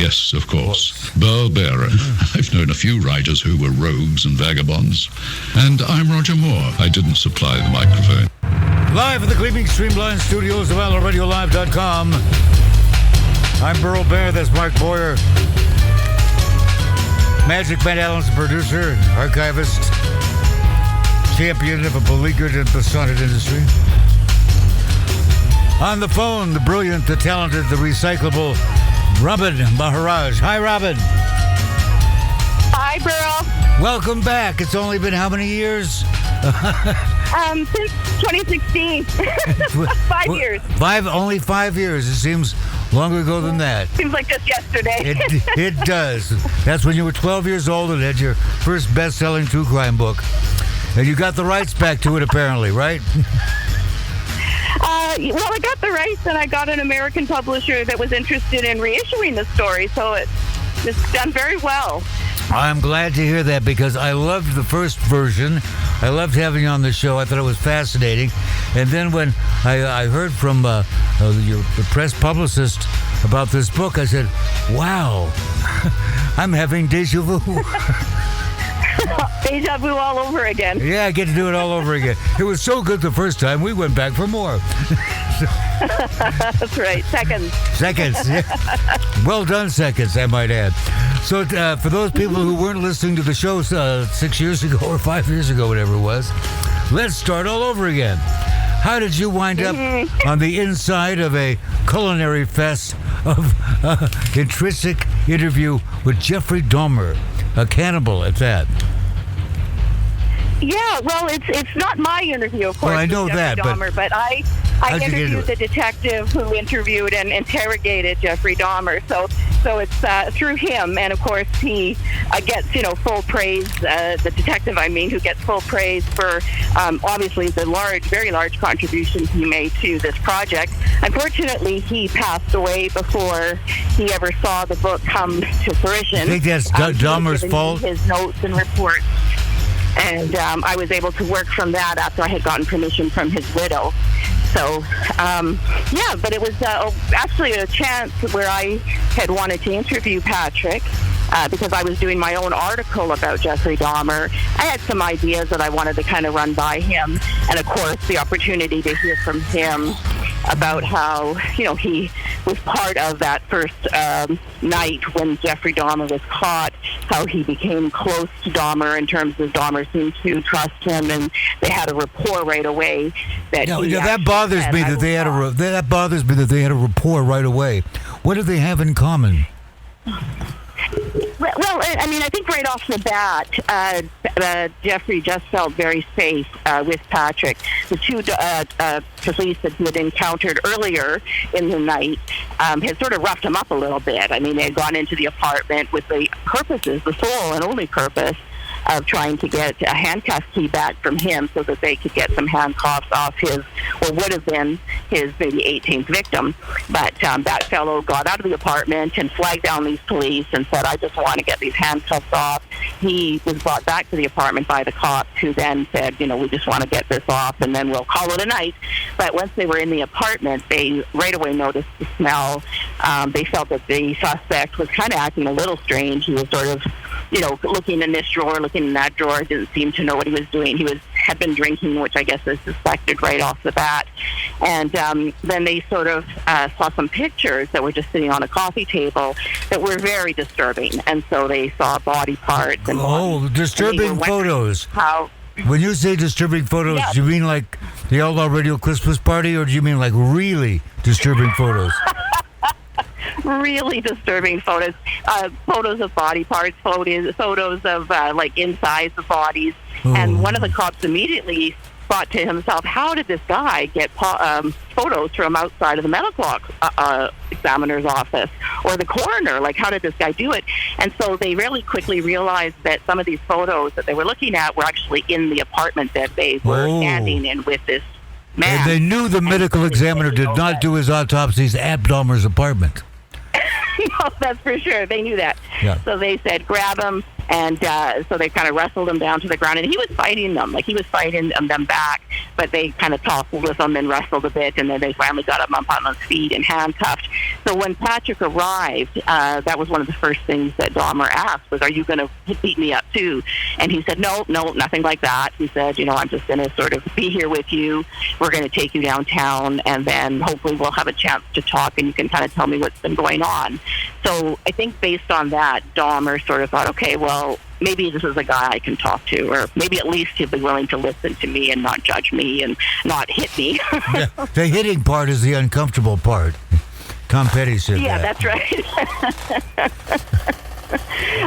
Yes, of course. Burl Bearer. I've known a few writers who were rogues and vagabonds. And I'm Roger Moore. I didn't supply the microphone. Live at the Gleaming Streamline Studios of AllenRadioLive.com. I'm Burl Bear. That's Mark Boyer. Magic Matt Allen's the producer, archivist, champion of a beleaguered and besotted industry. On the phone, the brilliant, the talented, the recyclable Robin Maharaj. Hi, Robin. Hi, Burl. Welcome back. It's only been how many years? Since 2016. 5 years. Only 5 years. It seems longer ago than that. Seems like just yesterday. It does. That's when you were 12 years old and had your first best-selling true crime book. And you got the rights back to it, apparently, right? Well, I got the rights, and I got an American publisher that was interested in reissuing the story, so it's done very well. I'm glad to hear that because I loved the first version. I loved having you on the show. I thought it was fascinating. And then when I heard from the press publicist about this book, I said, wow, I'm having deja vu. Deja vu all over again. Yeah, I get to do it all over again. It was so good the first time, we went back for more. That's right. Seconds. Yeah. Well done, seconds, I might add. So for those people who weren't listening to the show 6 years ago or 5 years ago, whatever it was, let's start all over again. How did you wind up on the inside of a culinary fest of intrinsic interview with Jeffrey Dahmer, a cannibal at that? Yeah, well, it's not my interview, of course. Well, I know that, Dahmer, but I interviewed the detective who interviewed and interrogated Jeffrey Dahmer. So it's through him, and of course he gets full praise. The detective, who gets full praise for obviously the very large contributions he made to this project. Unfortunately, he passed away before he ever saw the book come to fruition. I think that's Dahmer's fault. His notes and reports. And I was able to work from that after I had gotten permission from his widow. So, but it was actually a chance where I had wanted to interview Patrick because I was doing my own article about Jeffrey Dahmer. I had some ideas that I wanted to kind of run by him. And, of course, the opportunity to hear from him about how, he was part of that first night when Jeffrey Dahmer was caught, how he became close to Dahmer in terms of Dahmer seemed to trust him, and they had a rapport right away. That bothers me that they had a rapport right away. What do they have in common? Well, I think right off the bat, Jeffrey just felt very safe with Patrick. The two police that he had encountered earlier in the night had sort of roughed him up a little bit. I mean, they had gone into the apartment with the sole and only purpose of trying to get a handcuff key back from him so that they could get some handcuffs off what would have been his maybe 18th victim. But that fellow got out of the apartment and flagged down these police and said, I just want to get these handcuffs off. He was brought back to the apartment by the cops, who then said, we just want to get this off and then we'll call it a night. But once they were in the apartment, they right away noticed the smell. They felt that the suspect was kind of acting a little strange. He was sort of looking in this drawer, looking in that drawer, didn't seem to know what he was doing. He had been drinking, which I guess is suspected right off the bat. And then they sort of saw some pictures that were just sitting on a coffee table that were very disturbing. And so they saw body parts. And disturbing photos. How? When you say disturbing photos, do you mean like the Outlaw Radio Christmas party, or do you mean like really disturbing photos? Really disturbing photos. Photos of body parts, photos of insides of bodies. Oh. And one of the cops immediately thought to himself, how did this guy get photos from outside of the medical examiner's office or the coroner? Like, how did this guy do it? And so they really quickly realized that some of these photos that they were looking at were actually in the apartment that they were standing in with this man. And they knew the medical examiner did not do his autopsies at Dahmer's apartment. No, that's for sure. They knew that. Yeah. So they said, grab him, And so they kind of wrestled him down to the ground, and he was fighting them. Like, he was fighting them back, but they kind of toppled with him and wrestled a bit, and then they finally got him up on his feet and handcuffed. So when Patrick arrived, that was one of the first things that Dahmer asked was, "Are you going to beat me up too?" And he said, no, nothing like that. He said, I'm just going to sort of be here with you. We're going to take you downtown, and then hopefully we'll have a chance to talk, and you can kind of tell me what's been going on. So I think based on that, Dahmer sort of thought, okay, well, maybe this is a guy I can talk to, or maybe at least he'll be willing to listen to me and not judge me and not hit me. Yeah, the hitting part is the uncomfortable part. Tom Petty said yeah, that. That's right.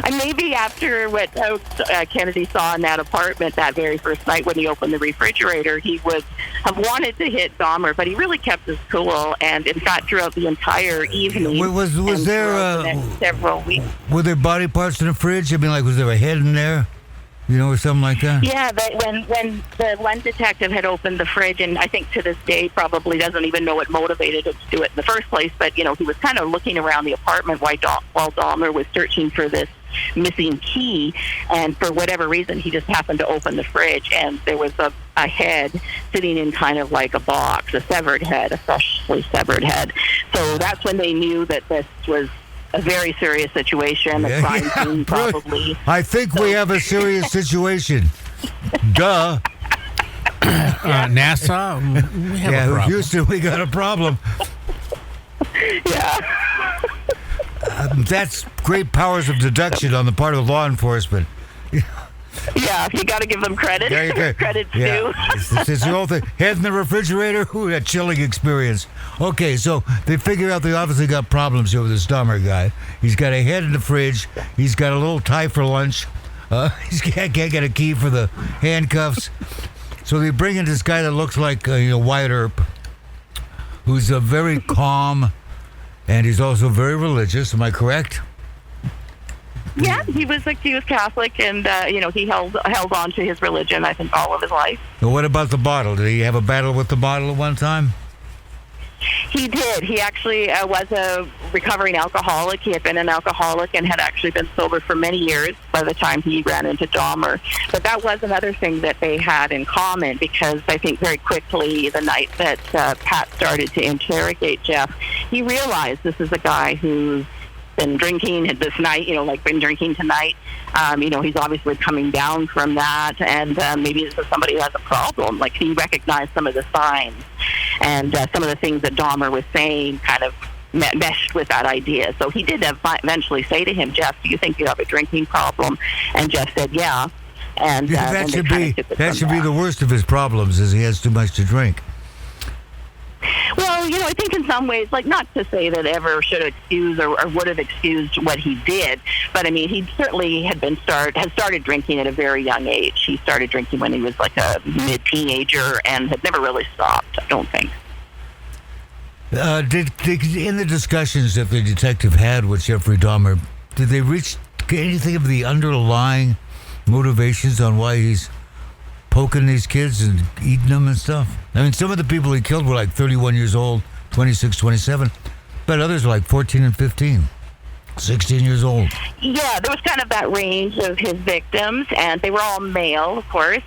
And maybe after what Kennedy saw in that apartment that very first night when he opened the refrigerator, he would have wanted to hit Dahmer, but he really kept his cool. And in fact, throughout the entire evening, was there the next several weeks, were there body parts in the fridge? I mean, like, was there a head in there? Or something like that? Yeah, but when the one detective had opened the fridge, and I think to this day probably doesn't even know what motivated him to do it in the first place, but, he was kind of looking around the apartment while Dahmer was searching for this missing key, and for whatever reason, he just happened to open the fridge, and there was a head sitting in kind of like a box, a severed head, a freshly severed head. So that's when they knew that this was a very serious situation, a crime scene probably. I think we have a serious situation. Duh. NASA, we have a problem. Houston, we got a problem. Yeah. That's great powers of deduction on the part of law enforcement. Yeah, you got to give them credit. Credit's due. It's the whole thing. Head in the refrigerator. Ooh, that chilling experience. Okay, so they figure out they obviously got problems here with this Dahmer guy. He's got a head in the fridge. He's got a little tie for lunch. He can't get a key for the handcuffs. So they bring in this guy that looks like Wyatt Earp, who's very calm, and he's also very religious. Am I correct? Yeah, he was Catholic, and he held on to his religion, I think, all of his life. Well, what about the bottle? Did he have a battle with the bottle at one time? He did. He actually was a recovering alcoholic. He had been an alcoholic and had actually been sober for many years by the time he ran into Dahmer. But that was another thing that they had in common, because I think very quickly, the night that Pat started to interrogate Jeff, he realized this is a guy who's been drinking this night, been drinking tonight. He's obviously coming down from that, and maybe this is somebody who has a problem. Like, he recognized some of the signs, and some of the things that Dahmer was saying kind of meshed with that idea. So he did eventually say to him, "Jeff, do you think you have a drinking problem?" And Jeff said, "Yeah." And that should be the worst of his problems, is he has too much to drink. Well, I think in some ways, not to say that ever should excuse or would have excused what he did, but I mean, he certainly had started drinking at a very young age. He started drinking when he was like a mid-teenager and had never really stopped, I don't think. Did in the discussions that the detective had with Jeffrey Dahmer, did they reach anything of the underlying motivations on why he's poking these kids and eating them and stuff? I mean, some of the people he killed were like 31 years old, 26, 27, but others were like 14 and 15, 16 years old. Yeah, there was kind of that range of his victims, and they were all male, of course.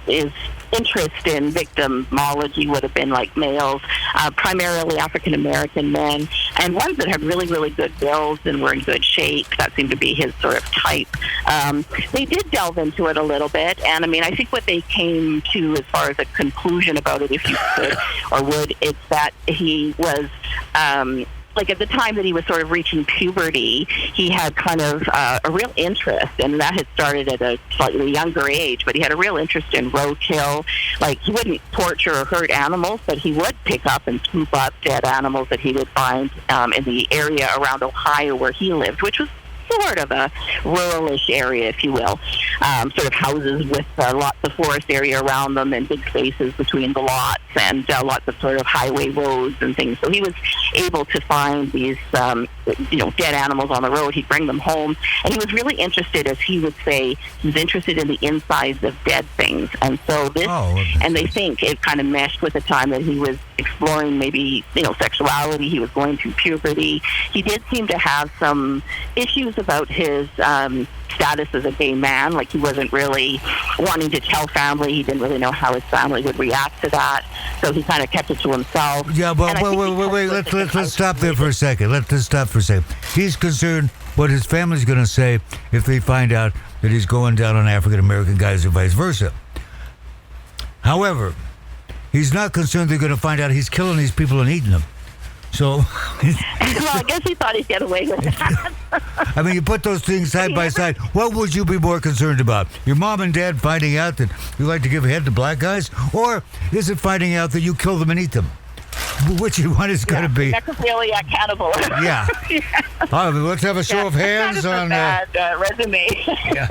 His interest in victimology would have been like males, primarily African-American men, and ones that had really, really good builds and were in good shape. That seemed to be his sort of type. They did delve into it a little bit, and I mean, I think what they came to as far as a conclusion about it, if you could or would, it's that he was... at the time that he was sort of reaching puberty, he had kind of a real interest, and that had started at a slightly younger age, but he had a real interest in roadkill. Like, he wouldn't torture or hurt animals, but he would pick up and scoop up dead animals that he would find in the area around Ohio where he lived, which was sort of a ruralish area, if you will. Sort of houses with lots of forest area around them and big spaces between the lots, and lots of sort of highway roads and things. So he was able to find these, dead animals on the road. He'd bring them home, and he was really interested, as he would say, he was interested in the insides of dead things. And so this, and they think it kind of meshed with the time that he was exploring maybe, sexuality. He was going through puberty. He did seem to have some issues about his status as a gay man. Like, he wasn't really wanting to tell family. He didn't really know how his family would react to that. So he kind of kept it to himself. Yeah, but wait. Let's stop there for a second. Let's stop for a second. He's concerned what his family's going to say if they find out that he's going down on African-American guys or vice versa. However, he's not concerned they're going to find out he's killing these people and eating them. So, well, I guess he thought he'd get away with that. I mean, you put those things side by side. What would you be more concerned about? Your mom and dad finding out that you like to give head to black guys? Or is it finding out that you kill them and eat them? Which one is going to be? Necrophiliac cannibal. Yeah. All right, let's have a show of hands on that. Resume. Yeah.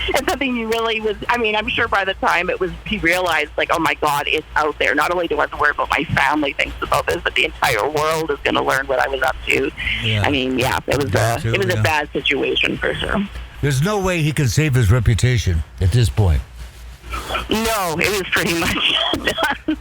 It's something he really was. I mean, I'm sure by the time he realized, like, oh my God, it's out there. Not only do I have to worry about my family thinks about this, but the entire world is going to learn what I was up to. Yeah. I mean, yeah, it was a bad situation for sure. There's no way he can save his reputation at this point. No, it was pretty much done.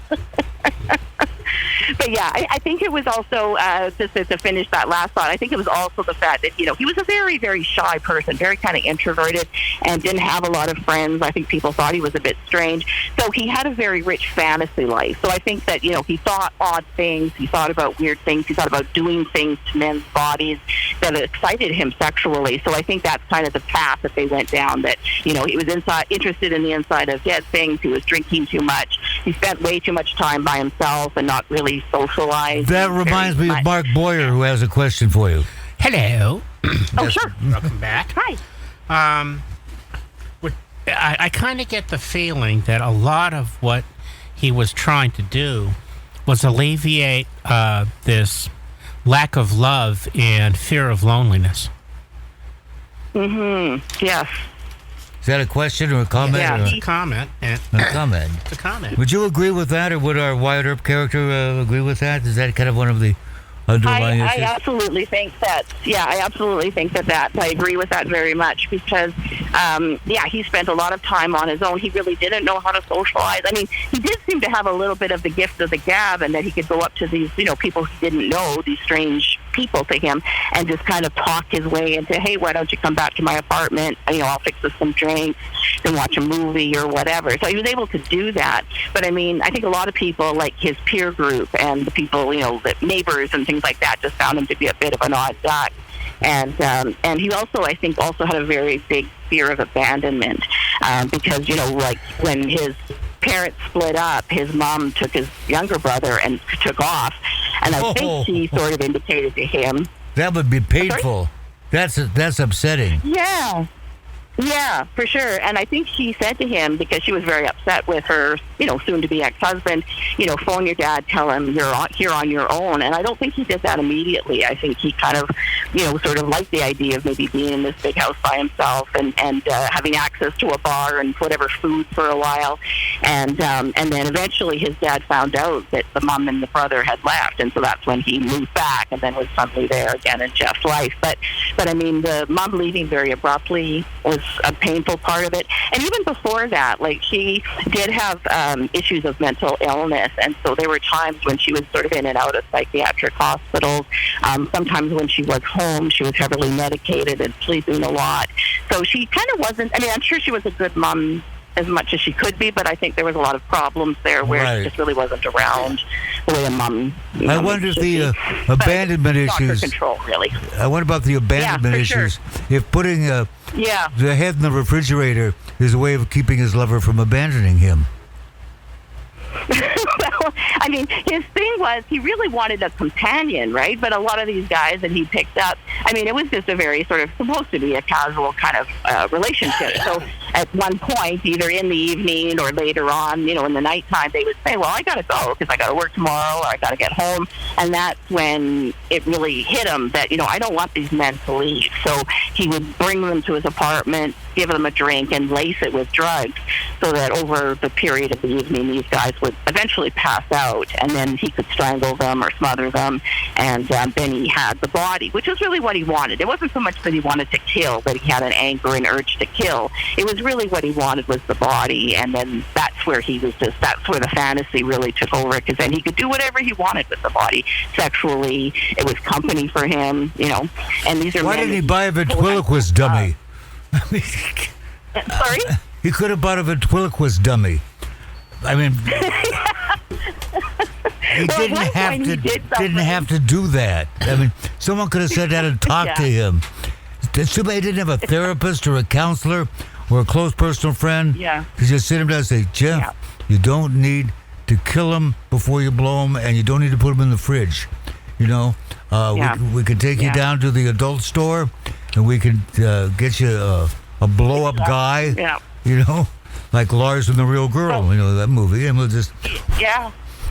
But yeah, I think it was also, just to finish that last thought, I think it was also the fact that, he was a very, very shy person, very kind of introverted, and didn't have a lot of friends. I think people thought he was a bit strange. So he had a very rich fantasy life. So I think that, he thought odd things, he thought about weird things, he thought about doing things to men's bodies that excited him sexually. So I think that's kind of the path that they went down, that, he was interested in the inside of dead things, he was drinking too much, he spent way too much time by himself and not really socialized. That reminds me of Mark Boyer, who has a question for you. Hello. Oh, sure. Welcome back. Hi. I kind of get the feeling that a lot of what he was trying to do was alleviate this lack of love and fear of loneliness. Mm-hmm. Yes. Is that a question or a comment? Yeah, it's a comment. A comment. It's a comment. Would you agree with that, or would our Wyatt Earp character agree with that? Is that kind of one of the underlying issues? I absolutely think that. Yeah, I absolutely think that. I agree with that very much because, he spent a lot of time on his own. He really didn't know how to socialize. I mean, he did seem to have a little bit of the gift of the gab, and that he could go up to these, people he didn't know, these strange people to him, and just kind of talk his way into, hey, why don't you come back to my apartment? I'll fix us some drinks and watch a movie or whatever. So he was able to do that. But I mean, I think a lot of people, like his peer group and the people, the neighbors and things like that, just found him to be a bit of an odd duck. And he also, I think, had a very big fear of abandonment because, like when his parents split up, his mom took his younger brother and took off. And I think she sort of indicated to him. That would be painful. That's upsetting. Yeah, for sure. And I think she said to him, because she was very upset with her, soon-to-be ex-husband, phone your dad, tell him you're here on your own. And I don't think he did that immediately. I think he kind of, sort of liked the idea of maybe being in this big house by himself and having access to a bar and whatever food for a while. And then eventually his dad found out that the mom and the brother had left. And so that's when he moved back and then was suddenly there again in Jeff's life. But I mean, the mom leaving very abruptly was a painful part of it. And even before that, like, she did have issues of mental illness, and so there were times when she was sort of in and out of psychiatric hospitals. Sometimes when she was home, she was heavily medicated and sleeping a lot. So she kind of wasn't, I'm sure she was a good mom as much as she could be, but I think there was a lot of problems there where she just really wasn't around the way a mom. I wonder if the abandonment issues. Control, really. I wonder about the abandonment issues. Sure. If putting the head in the refrigerator is a way of keeping his lover from abandoning him. Well, I mean, his thing was he really wanted a companion, right? But a lot of these guys that he picked up, it was just a very sort of supposed to be a casual kind of relationship. So at one point, either in the evening or later on, in the nighttime, they would say, well, I got to go because I got to work tomorrow or I got to get home. And that's when it really hit him that, I don't want these men to leave. So he would bring them to his apartment, give them a drink, and lace it with drugs so that over the period of the evening, these guys would eventually pass out, and then he could strangle them or smother them, and then he had the body, which was really what he wanted. It wasn't so much that he wanted to kill, that he had an anger and urge to kill. It was really what he wanted was the body, and then that's where the fantasy really took over, because then he could do whatever he wanted with the body sexually. It was company for him, and these are Why didn't he buy a ventriloquist dummy? Sorry? He could have bought a ventriloquist dummy. I mean, he didn't have to do that. I mean, someone could have said that and talked to him. It's too bad he didn't have a therapist or a counselor or a close personal friend. Yeah. To just sit him down and say, Jeff, you don't need to kill him before you blow him, and you don't need to put him in the fridge. We can take you down to the adult store, and we can get you a blow-up guy. Yeah. Like Lars and the Real Girl, that movie, and we'll just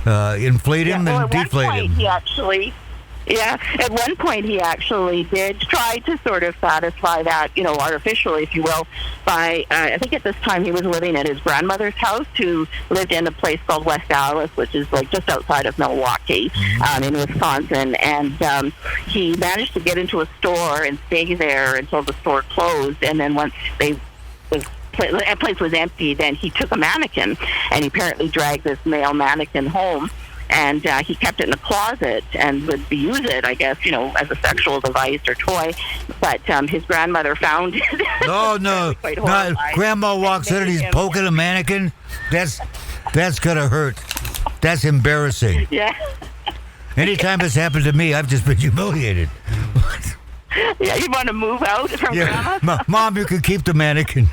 inflate him and deflate him. At one point he actually did try to sort of satisfy that, artificially, if you will, by, I think at this time he was living at his grandmother's house, who lived in a place called West Dallas, which is like just outside of Milwaukee, in Wisconsin, and he managed to get into a store and stay there until the store closed, and then once the place was empty, then he took a mannequin, and he apparently dragged this male mannequin home, and he kept it in a closet and would use it, I guess, as a sexual device or toy. But his grandmother found it. Oh, no. Grandma walks in and he's poking a mannequin. That's going to hurt. That's embarrassing. Yeah. Anytime it's happened to me, I've just been humiliated. Yeah, you want to move out from Grandma? Mom, you can keep the mannequin.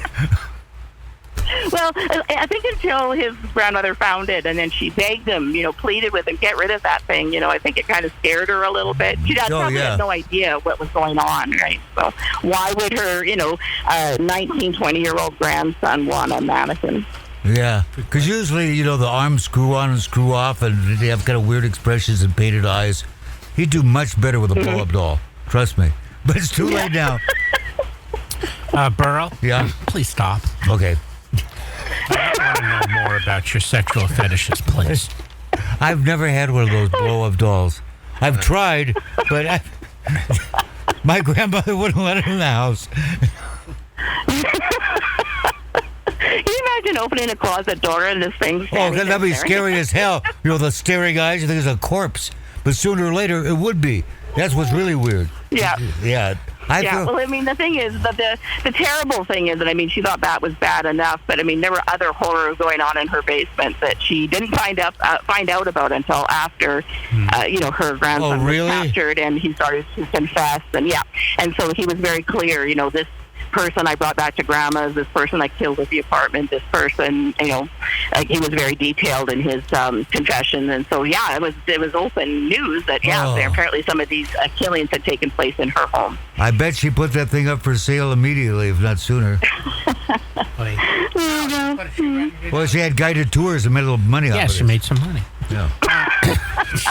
Well, I think until his grandmother found it, and then she begged him, pleaded with him, get rid of that thing. I think it kind of scared her a little bit. She probably had no idea what was going on, right? So why would her, 19, 20-year-old grandson want a mannequin? Yeah, because usually, the arms screw on and screw off, and they have kind of weird expressions and painted eyes. He'd do much better with a blow-up doll. Trust me. But it's too late now. Burrow? Yeah? Please stop. Okay. I want to know more about your sexual fetishes, please. I've never had one of those blow-up dolls. I've tried, but my grandmother wouldn't let it in the house. Can you imagine opening a closet door and this thing? Oh, that'd be scary as hell. The staring eyes, you think it's a corpse. But sooner or later, it would be. That's what's really weird. Yeah. Yeah. Well, the thing is, that the terrible thing is that, she thought that was bad enough, but, there were other horrors going on in her basement that she didn't find out about until after, her grandson was captured, and he started to confess, and so he was very clear, this person I brought back to Grandma's, this person I killed at the apartment, this person, he was very detailed in his confession, and so it was open news that apparently some of these killings had taken place in her home. I bet she put that thing up for sale immediately, if not sooner. Well, she had guided tours and made a little money off of it. Yeah, she made some money. Yeah.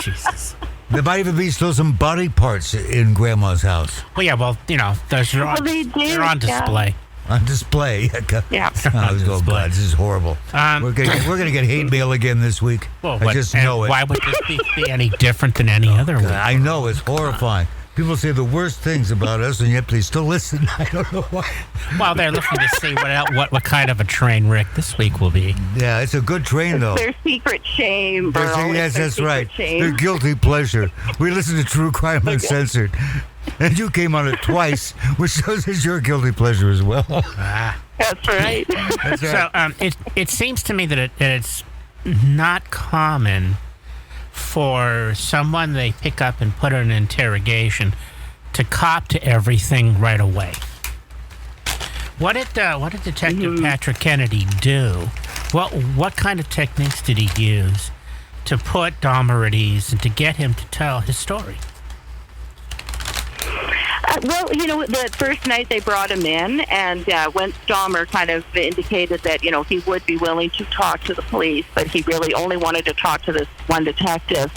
Jesus. There might even be still some body parts in Grandma's house. Well, yeah, they're on display. On display. Yeah. Oh, God, this is horrible. We're gonna get hate mail again this week. I just know it. Why would this be any different than any other week? I know, it's horrifying. People say the worst things about us, and yet they still listen. I don't know why. Well, they're looking to see what kind of a train wreck this week will be. Yeah, it's a good train, though. Their secret shame, Burl. Yes, that's right. Their guilty pleasure. We listen to True Crime Uncensored. And you came on it twice, which shows it's your guilty pleasure as well. That's right. That's right. So it seems to me that it's not common for someone they pick up and put in an interrogation to cop to everything right away. What did Detective Patrick Kennedy do? What kind of techniques did he use to put Dahmer at ease and to get him to tell his story? The first night they brought him in, and when Dahmer kind of indicated that, he would be willing to talk to the police, but he really only wanted to talk to this one detective,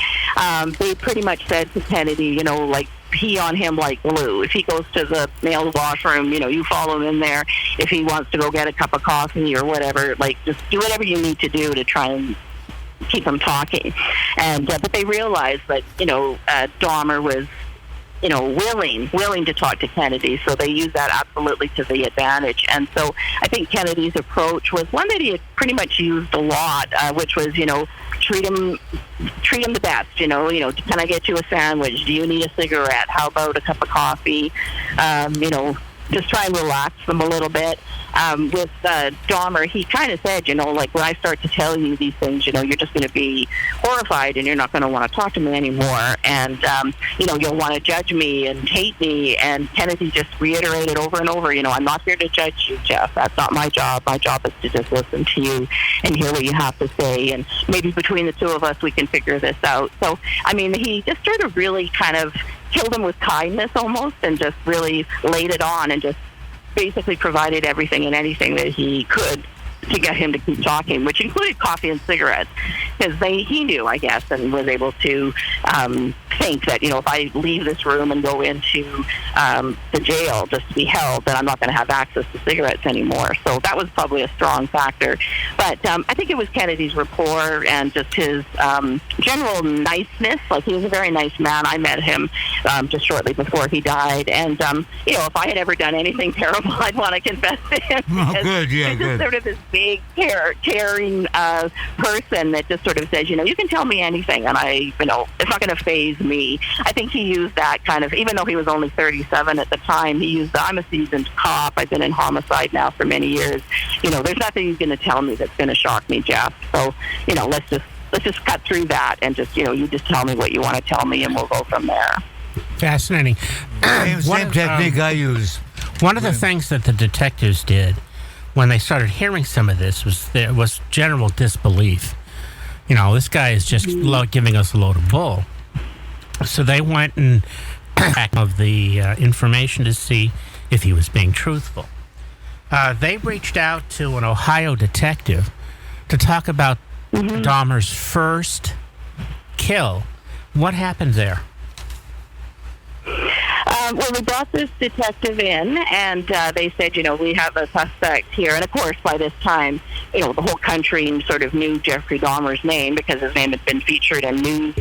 they pretty much said to Kennedy, pee on him like glue. If he goes to the male washroom, you follow him in there. If he wants to go get a cup of coffee or whatever, just do whatever you need to do to try and keep him talking. And but they realized that, Dahmer was willing to talk to Kennedy. So they used that absolutely to the advantage. And so I think Kennedy's approach was one that he had pretty much used a lot, which was, treat him the best. Can I get you a sandwich? Do you need a cigarette? How about a cup of coffee? Just try and relax them a little bit. With Dahmer, he kind of said, like, when I start to tell you these things, you're just going to be horrified and you're not going to want to talk to me anymore. And, you'll want to judge me and hate me. And Kennedy just reiterated over and over, I'm not here to judge you, Jeff. That's not my job. My job is to just listen to you and hear what you have to say. And maybe between the two of us, we can figure this out. So, he just sort of really kind of killed him with kindness almost, and just really laid it on and just basically provided everything and anything that he could to get him to keep talking, which included coffee and cigarettes, because he knew, I guess, and was able to think that, if I leave this room and go into the jail just to be held, then I'm not going to have access to cigarettes anymore. So that was probably a strong factor. But I think it was Kennedy's rapport and just his general niceness. Like, he was a very nice man. I met him just shortly before he died. And, if I had ever done anything terrible, I'd want to confess to him. Oh, good, yeah, he's good. Just sort of this big, caring person that just sort of says, you can tell me anything, and it's not going to faze me. I think he used that kind of, even though he was only 37 at the time, he used I'm a seasoned cop. I've been in homicide now for many years. There's nothing you're going to tell me that's going to shock me, Jeff. So, let's just cut through that and just, you just tell me what you want to tell me, and we'll go from there. Fascinating. Same technique I use. One of the things that the detectives did when they started hearing some of this was general disbelief. This guy is just giving us a load of bull. So they went and back of the information to see if he was being truthful. They reached out to an Ohio detective to talk about Dahmer's first kill. What happened there? Well, we brought this detective in, and they said, we have a suspect here. And, of course, by this time, the whole country sort of knew Jeffrey Dahmer's name because his name had been featured in news,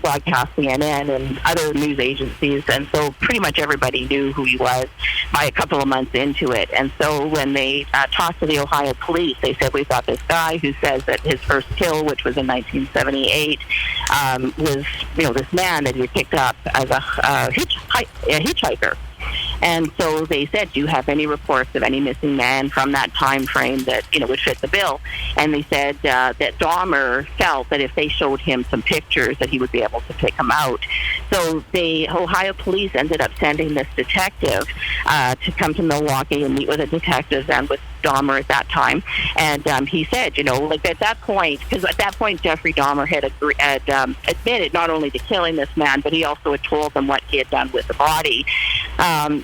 broadcast CNN, and other news agencies. And so pretty much everybody knew who he was by a couple of months into it. And so when they talked to the Ohio police, they said, we've got this guy who says that his first kill, which was in 1978, was, this man that he picked up as a hitchhiker. And so they said, do you have any reports of any missing man from that time frame that, would fit the bill? And they said that Dahmer felt that if they showed him some pictures that he would be able to pick him out. So the Ohio police ended up sending this detective to come to Milwaukee and meet with the detectives and with Dahmer at that time. And he said, at that point, because at that point Jeffrey Dahmer had admitted not only to killing this man, but he also had told them what he had done with the body.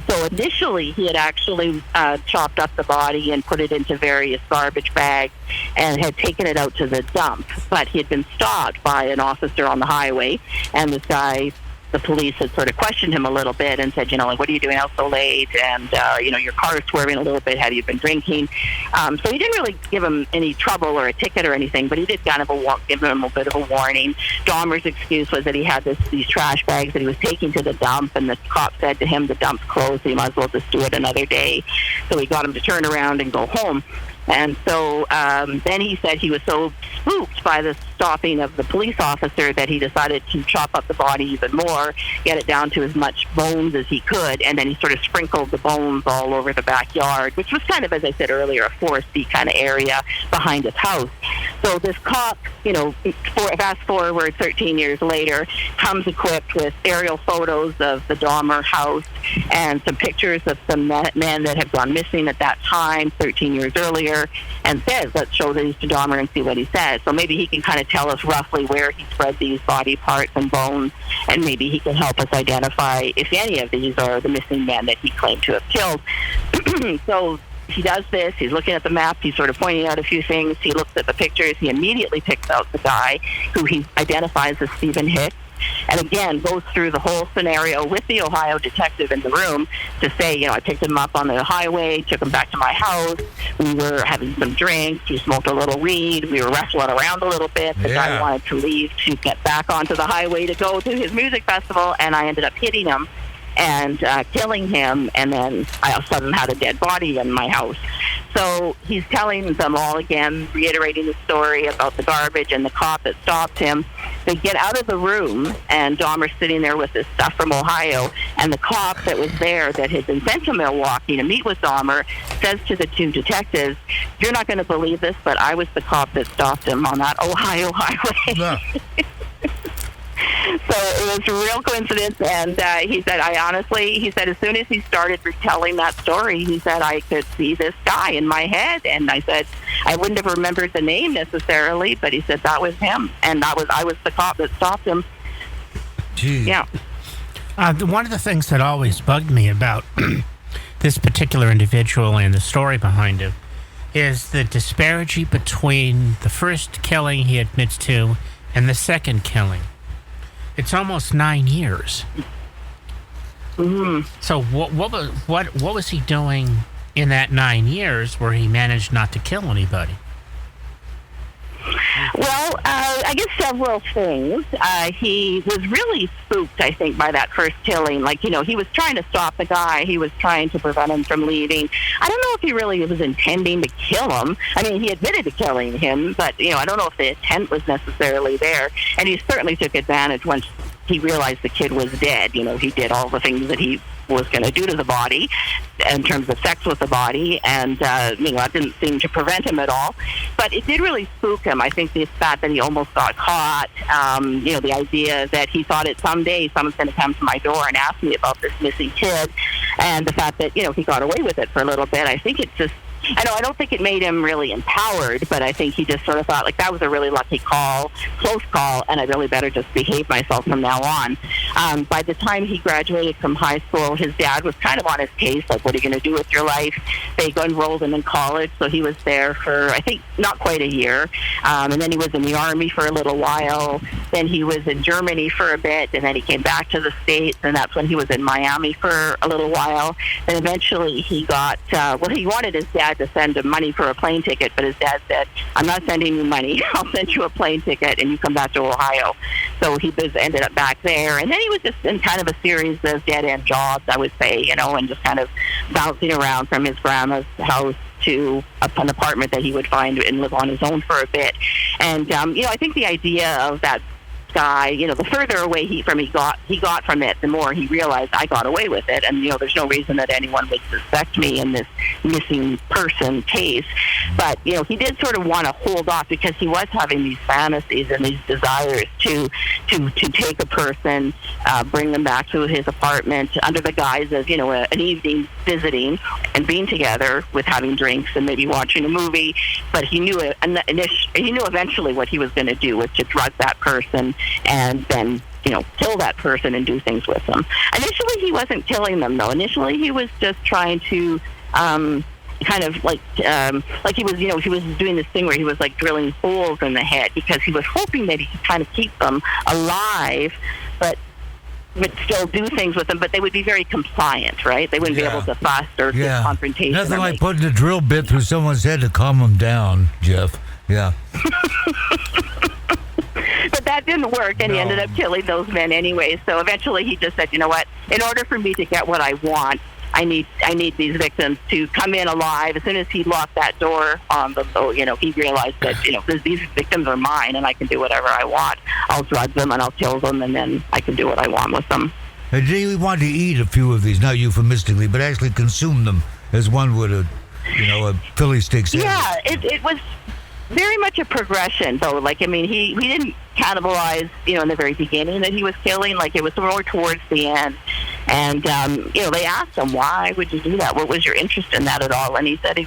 So initially he had actually chopped up the body and put it into various garbage bags and had taken it out to the dump. But he had been stopped by an officer on the highway, and this guy, the police had sort of questioned him a little bit and said, what are you doing out so late? And, your car is swerving a little bit. Have you been drinking? So he didn't really give him any trouble or a ticket or anything, but he did kind of give him a bit of a warning. Dahmer's excuse was that he had these trash bags that he was taking to the dump, and the cop said to him, the dump's closed, so you might as well just do it another day. So he got him to turn around and go home. And so then he said he was so spooked by the stopping of the police officer that he decided to chop up the body even more, get it down to as much bones as he could, and then he sort of sprinkled the bones all over the backyard, which was kind of, as I said earlier, a foresty kind of area behind his house. So this cop, fast forward 13 years later, comes equipped with aerial photos of the Dahmer house and some pictures of some men that had gone missing at that time, 13 years earlier, and says, let's show these to Dahmer and see what he says. So maybe he can kind of tell us roughly where he spread these body parts and bones, and maybe he can help us identify if any of these are the missing men that he claimed to have killed. So he does this. He's looking at the map. He's sort of pointing out a few things. He looks at the pictures. He immediately picks out the guy who he identifies as Stephen Hicks, and again goes through the whole scenario with the Ohio detective in the room to say, I picked him up on the highway, took him back to my house, we were having some drinks, we smoked a little weed, we were wrestling around a little bit, the guy wanted to leave to get back onto the highway to go to his music festival, and I ended up hitting him and killing him, and then I all of a sudden had a dead body in my house. So he's telling them all again, reiterating the story about the garbage and the cop that stopped him. They get out of the room, and Dahmer's sitting there with this stuff from Ohio, and the cop that was there that had been sent to Milwaukee to meet with Dahmer says to the two detectives, "You're not going to believe this, but I was the cop that stopped him on that Ohio highway." Yeah. So it was a real coincidence, and he said, he said, as soon as he started retelling that story, he said, I could see this guy in my head, and I said, I wouldn't have remembered the name necessarily, but he said, that was him, and I was the cop that stopped him. Jeez. Yeah. One of the things that always bugged me about this particular individual and the story behind him is the disparity between the first killing he admits to and the second killing. It's almost 9 years. Mm-hmm. So what was he doing in that 9 years where he managed not to kill anybody? Well, I guess several things. He was really spooked, I think, by that first killing. Like, he was trying to stop the guy. He was trying to prevent him from leaving. I don't know if he really was intending to kill him. I mean, he admitted to killing him, but, I don't know if the intent was necessarily there. And he certainly took advantage once he realized the kid was dead. He did all the things that he was going to do to the body in terms of sex with the body, and that didn't seem to prevent him at all. But it did really spook him. I think the fact that he almost got caught, the idea that he thought that someday someone's going to come to my door and ask me about this missing kid, and the fact that, he got away with it for a little bit. I think it just, I don't think it made him really empowered, but I think he just sort of thought, like, that was a really lucky call, close call, and I really better just behave myself from now on. By the time he graduated from high school, his dad was kind of on his case, like, what are you going to do with your life? They enrolled him in college, so he was there for, I think, not quite a year. And then he was in the Army for a little while. Then he was in Germany for a bit, and then he came back to the States, and that's when he was in Miami for a little while. And eventually he got, he wanted his dad to send him money for a plane ticket, but his dad said, I'm not sending you money. I'll send you a plane ticket, and you come back to Ohio. So he ended up back there. And then he was just in kind of a series of dead-end jobs, I would say, and just kind of bouncing around from his grandma's house to an apartment that he would find and live on his own for a bit. And, I think the idea of that guy, the further away he got from it, the more he realized I got away with it, and there's no reason that anyone would suspect me in this missing person case. But he did sort of want to hold off because he was having these fantasies and these desires to take a person, bring them back to his apartment under the guise of an evening visiting and being together with having drinks and maybe watching a movie. But he knew eventually what he was going to do was to drug that person and then kill that person and do things with them. Initially, he wasn't killing them, though. Initially, he was just trying to kind of like he was, he was doing this thing where he was like drilling holes in the head because he was hoping that he could kind of keep them alive, but would still do things with them, but they would be very compliant, right? They wouldn't be able to fuss or get confrontation. Nothing like putting a drill bit through someone's head to calm them down, Jeff. Yeah. But that didn't work, and he ended up killing those men anyway. So eventually he just said, you know what? In order for me to get what I want, I need these victims to come in alive. As soon as he locked that door on them, so, he realized that, these victims are mine, and I can do whatever I want. I'll drug them, and I'll kill them, and then I can do what I want with them. And he wanted to eat a few of these, not euphemistically, but actually consume them as one would a Philly steak sandwich. Yeah, it was very much a progression, though. Like, I mean, he didn't cannibalize, in the very beginning that he was killing. Like, it was more towards the end. And, they asked him, why would you do that? What was your interest in that at all? And he said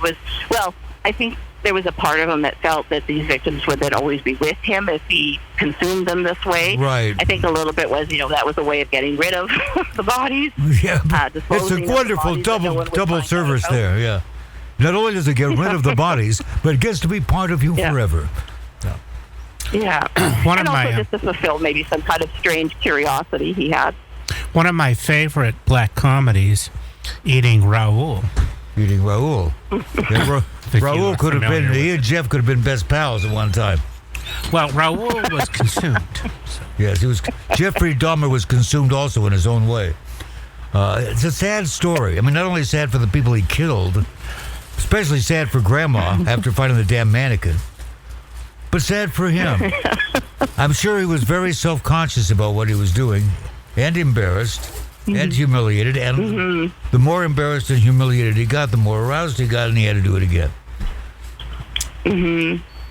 I think there was a part of him that felt that these victims would then always be with him if he consumed them this way. Right. I think a little bit was, that was a way of getting rid of the bodies. Yeah. It's a wonderful double service there, yeah. Not only does it get rid of the bodies, but it gets to be part of you forever. Yeah. Just to fulfill maybe some kind of strange curiosity he had. One of my favorite black comedies, Eating Raoul. Raoul could have been, he and Jeff could have been best pals at one time. Well, Raoul was consumed. Yes, Jeffrey Dahmer was consumed also in his own way. It's a sad story. I mean, not only sad for the people he killed, especially sad for Grandma after finding the damn mannequin, but sad for him. I'm sure he was very self-conscious about what he was doing, and embarrassed, and humiliated, and the more embarrassed and humiliated he got, the more aroused he got, and he had to do it again.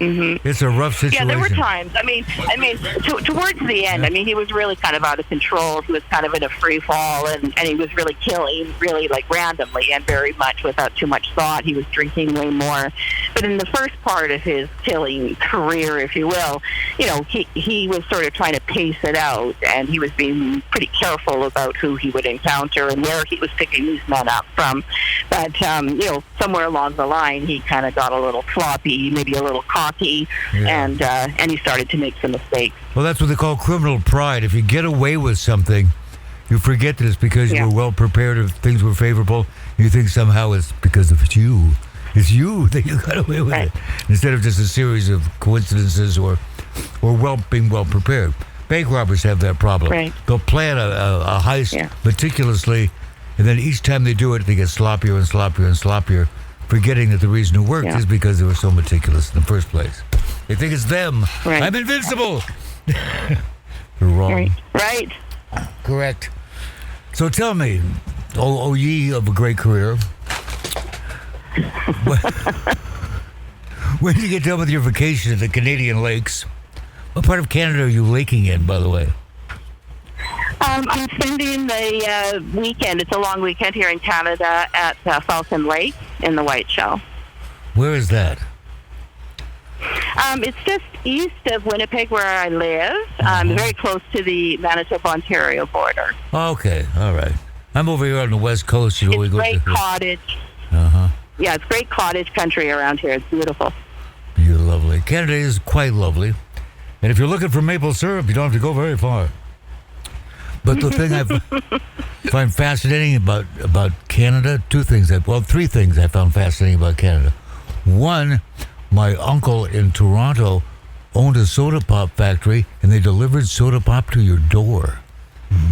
It's a rough situation. Yeah, there were times. I mean, towards the end, I mean, he was really kind of out of control. He was kind of in a free fall, and he was really killing, really like randomly and very much without too much thought. He was drinking way more. But in the first part of his killing career, if you will, you know, he was sort of trying to pace it out, and he was being pretty careful about who he would encounter and where he was picking these men up from. But, you know, somewhere along the line, he kind of got a little sloppy, maybe a little cocky, and he started to make some mistakes. Well, that's what they call criminal pride. If you get away with something, you forget that it's because you were well prepared, or things were favorable. You think somehow it's because of you. It's you that you got away with it, instead of just a series of coincidences or being well prepared. Bank robbers have that problem. Right. They'll plan a heist meticulously, and then each time they do it, they get sloppier and sloppier and sloppier, forgetting that the reason it worked is because they were so meticulous in the first place. They think it's them. Right. I'm invincible. You're wrong. Right. Correct. So tell me, O ye of a great career, when you get done with your vacation at the Canadian lakes, what part of Canada are you laking in, by the way? I'm spending the weekend. It's a long weekend here in Canada at Falcon Lake in the White Shell. Where is that? It's just east of Winnipeg, where I live. Very close to the Manitoba-Ontario border. Okay, all right. I'm over here on the West Coast. You know, it's great cottage. Yeah, it's great cottage country around here. It's beautiful. You're lovely. Canada is quite lovely. And if you're looking for maple syrup, you don't have to go very far. But the thing I find fascinating about Canada, three things I found fascinating about Canada. One, my uncle in Toronto owned a soda pop factory, and they delivered soda pop to your door,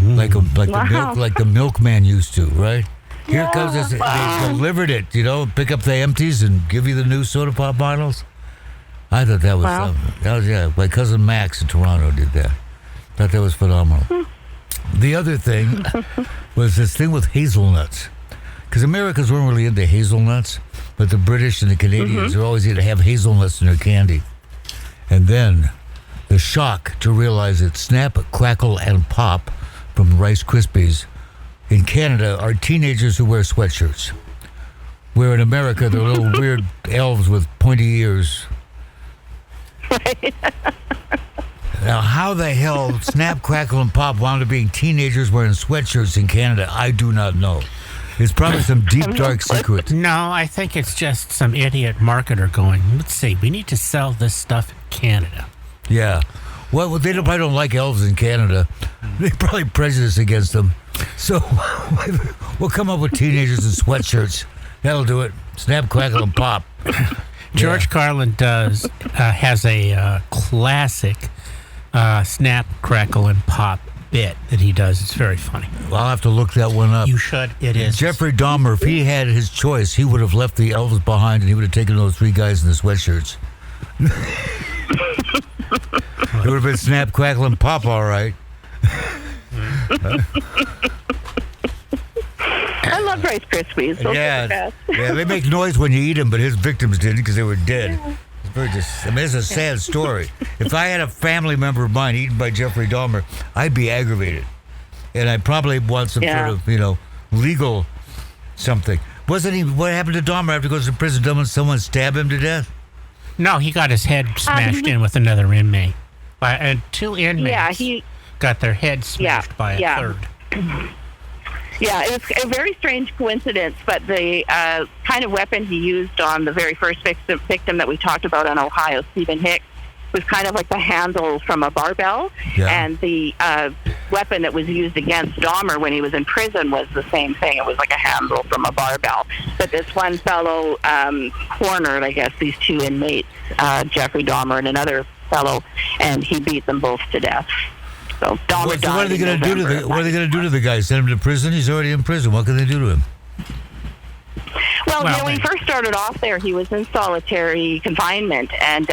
like the milkman used to, right? Here comes this. They delivered it, you know, pick up the empties and give you the new soda pop bottles. I thought that was something. That was, my cousin Max in Toronto did that. Thought that was phenomenal. The other thing was this thing with hazelnuts. Because Americans weren't really into hazelnuts, but the British and the Canadians are always into have hazelnuts in their candy. And then the shock to realize that Snap, Crackle, and Pop from Rice Krispies in Canada are teenagers who wear sweatshirts. Where in America, they're little weird elves with pointy ears. Right. Now, how the hell Snap, Crackle, and Pop wound up being teenagers wearing sweatshirts in Canada, I do not know. It's probably some deep, dark secret. No, I think it's just some idiot marketer going, let's see, we need to sell this stuff in Canada. Yeah. Well, they probably don't like elves in Canada. They're probably prejudiced against them. So we'll come up with teenagers in sweatshirts. That'll do it. Snap, Crackle, and Pop. George Carlin has a classic Snap, Crackle, and Pop bit that he does. It's very funny. Well, I'll have to look that one up. You should. It is. Jeffrey Dahmer, if he had his choice, he would have left the elves behind, and he would have taken those three guys in the sweatshirts. It would have been Snap, Crackle, and Pop, all right. I love Rice Krispies. Those are the best. Yeah, they make noise when you eat them, but his victims didn't because they were dead. It's a sad story. If I had a family member of mine eaten by Jeffrey Dahmer, I'd be aggravated. And I'd probably want some sort of, legal something. What happened to Dahmer after he goes to prison? Didn't someone stab him to death? No, he got his head smashed in with another inmate. And two inmates got their head smashed by a third. Yeah, it was a very strange coincidence, but the kind of weapon he used on the very first victim that we talked about in Ohio, Stephen Hicks, was kind of like the handle from a barbell, and the weapon that was used against Dahmer when he was in prison was the same thing. It was like a handle from a barbell. But this one fellow cornered, I guess, these two inmates, Jeffrey Dahmer and another fellow, and he beat them both to death. So Dahmer What died are they in going to do to November the? of What are they going to do to the guy? Send him to prison? He's already in prison. What can they do to him? Well, Well, when he first started off there, he was in solitary confinement, and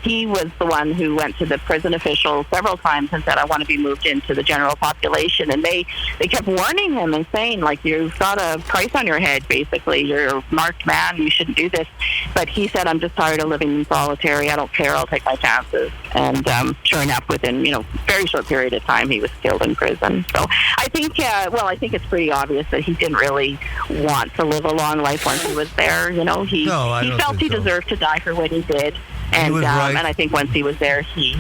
he was the one who went to the prison officials several times and said, I want to be moved into the general population. And they kept warning him and saying, like, you've got a price on your head, basically. You're a marked man. You shouldn't do this. But he said, I'm just tired of living in solitary. I don't care. I'll take my chances. And sure enough, within, very short period of time, he was killed in prison. So I think, I think it's pretty obvious that he didn't really want to live a long life once he was there. He felt he deserved to die for what he did. And right. and I think once he was there, he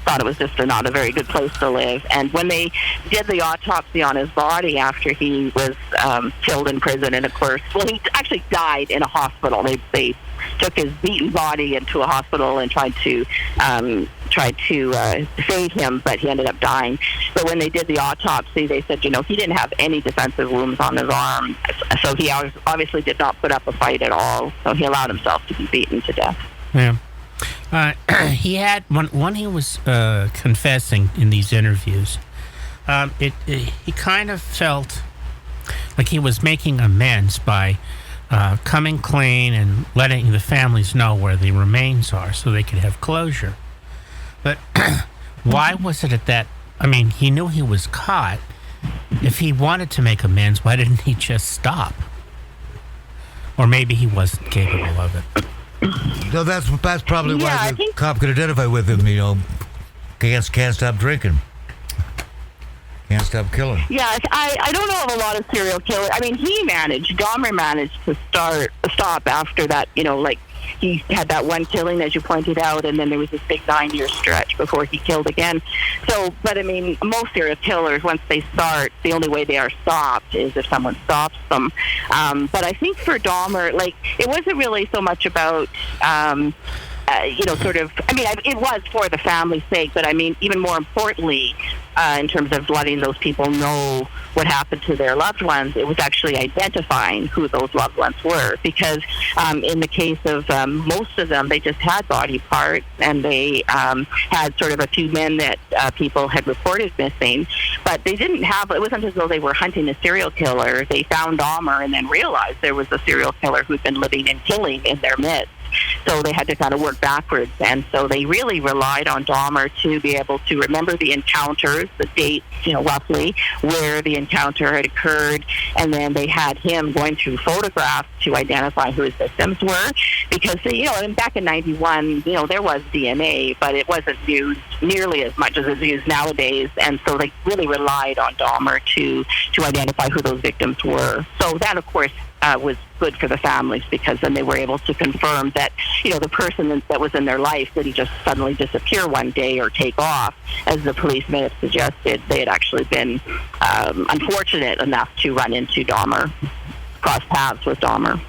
thought it was just not a very good place to live. And when they did the autopsy on his body after he was killed in prison, and of course, he actually died in a hospital. They took his beaten body into a hospital and tried to save him, but he ended up dying. But when they did the autopsy, they said, he didn't have any defensive wounds on his arm, so he obviously did not put up a fight at all. So he allowed himself to be beaten to death. Yeah. He had when he was confessing in these interviews, he kind of felt like he was making amends by coming clean and letting the families know where the remains are so they could have closure. But why was it at that? I mean, he knew he was caught. If he wanted to make amends, why didn't he just stop? Or maybe he wasn't capable of it. No, that's probably why the think cop could identify with him. Can't stop drinking, can't stop killing. Yeah, I don't know of a lot of serial killers. I mean, Dahmer managed to stop after that. He had that one killing, as you pointed out, and then there was this big 9-year stretch before he killed again. So, but I mean, most serial killers, once they start, the only way they are stopped is if someone stops them. But I think for Dahmer, it wasn't really so much about, it was for the family's sake, but I mean, even more importantly, in terms of letting those people know what happened to their loved ones, it was actually identifying who those loved ones were. Because in the case of most of them, they just had body parts, and they had sort of a few men that people had reported missing, but they didn't have, it wasn't as though they were hunting a serial killer. They found Dahmer and then realized there was a serial killer who'd been living and killing in their midst. So they had to kind of work backwards. And so they really relied on Dahmer to be able to remember the encounters, the dates, roughly where the encounter had occurred. And then they had him going through photographs to identify who his victims were. Because, and back in 91, there was DNA, but it wasn't used nearly as much as it's used nowadays. And so they really relied on Dahmer to identify who those victims were. So that, of course, was good for the families, because then they were able to confirm that, the person that was in their life, did he just suddenly disappear one day or take off, as the police may have suggested. They had actually been unfortunate enough to run into Dahmer, cross paths with Dahmer.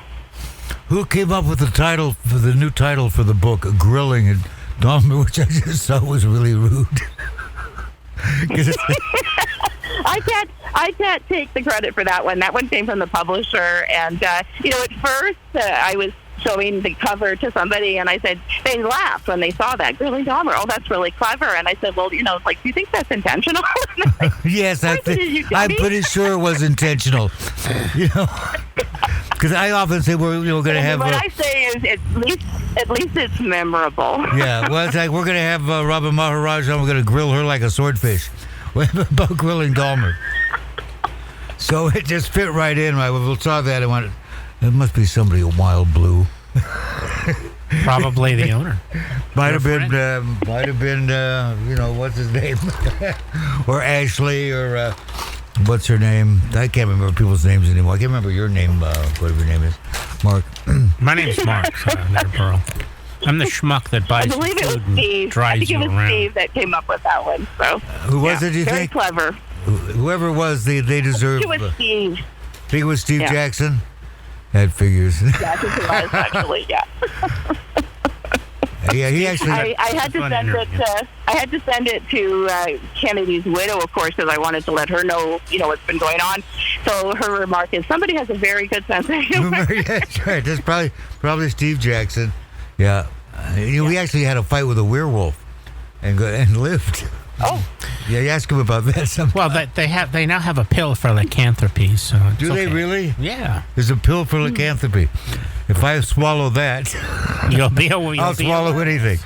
Who came up with the new title for the book, Grilling and Dahmer, which I just thought was really rude? I can't take the credit for that one. That one came from the publisher, and at first I was showing the cover to somebody, and I said, they laughed when they saw that, Grilling Dahmer. Oh, that's really clever. And I said, well, do you think that's intentional? Yes, I'm pretty sure it was intentional. Because I often say we're going to have. What I say is, at least it's memorable. Yeah, well, it's like we're going to have Robin Maharaj on. We're going to grill her like a swordfish. About Grilling Dahmer. So it just fit right in. We saw that and went, it must be somebody in Wild Blue. Probably the owner. Might have been, what's his name? Or Ashley, or what's her name? I can't remember people's names anymore. I can't remember your name, whatever your name is. Mark. My name's Mark, Pearl. I'm the schmuck that buys food and drives you around. I think it was Steve that came up with that one. So who was it? Do you very think? Very clever. Whoever it was, they deserve. I think it was Steve. Think it was Steve Jackson. That figures. Yeah, I think it was actually. Yeah. Yeah, he actually. I had to send it. I had to send it to Kennedy's widow, of course, because I wanted to let her know, what's been going on. So her remark is, somebody has a very good sense of humor. Yeah, that's right. That's probably Steve Jackson. Yeah. We actually had a fight with a werewolf and lived. Oh. Yeah, you ask him about that. Well, they now have a pill for lycanthropy. So do they really? Yeah. There's a pill for lycanthropy. If I swallow that, I'll swallow anything.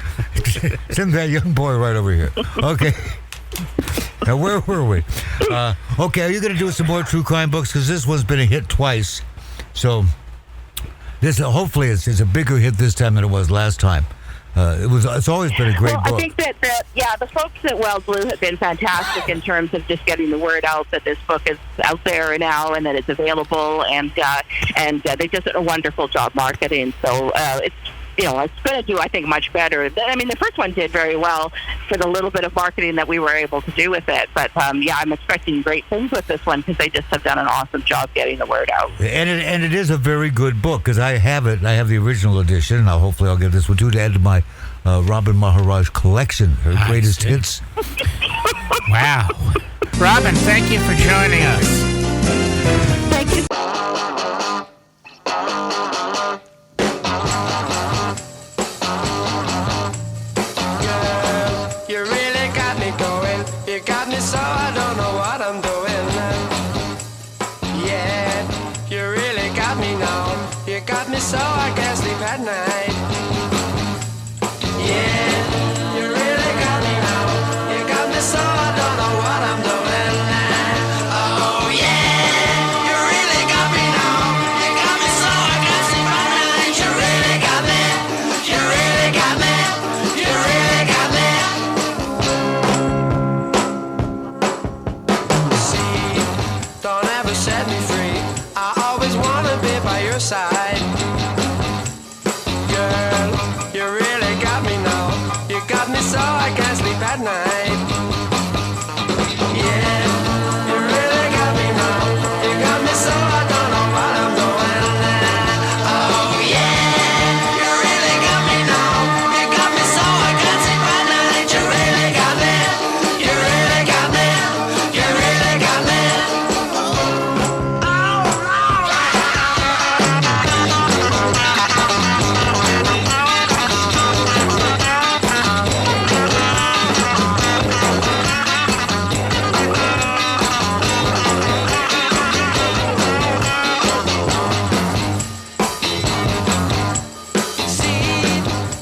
Send that young boy right over here. Okay. Now, where were we? Okay, are you going to do some more true crime books? Because this one's been a hit twice. So, this hopefully it's a bigger hit this time than it was last time. It's always been a great book. I think that the folks at Wild Blue have been fantastic in terms of just getting the word out that this book is out there now and that it's available, and they just did a wonderful job marketing. So it's going to do, I think, much better. I mean, the first one did very well for the little bit of marketing that we were able to do with it. But I'm expecting great things with this one because they just have done an awesome job getting the word out. And it is a very good book because I have it. I have the original edition, and hopefully I'll get this one too to add to my Robin Maharaj collection, her greatest hits. Wow. Robin, thank you for joining us. Thank you. So I don't know what I'm doing. Yeah, you really got me now. You got me so I can't sleep at night. Yeah, you really got me now. You got me so I don't know what I'm doing. Oh yeah, you really got me now. You got me so I can't sleep at night. You really got me. You really got me. You really got me. Don't ever set me free. I always wanna be by your side. Girl, you really got me now. You got me so I can't sleep at night. Yeah, you really got me now. You got me so I don't know what I'm doing. Oh yeah, you really got me now. You got me so I can't sleep at night. You really got me. You really got me. You really got me.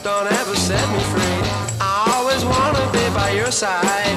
Don't ever set me free. I always wanna be by your side.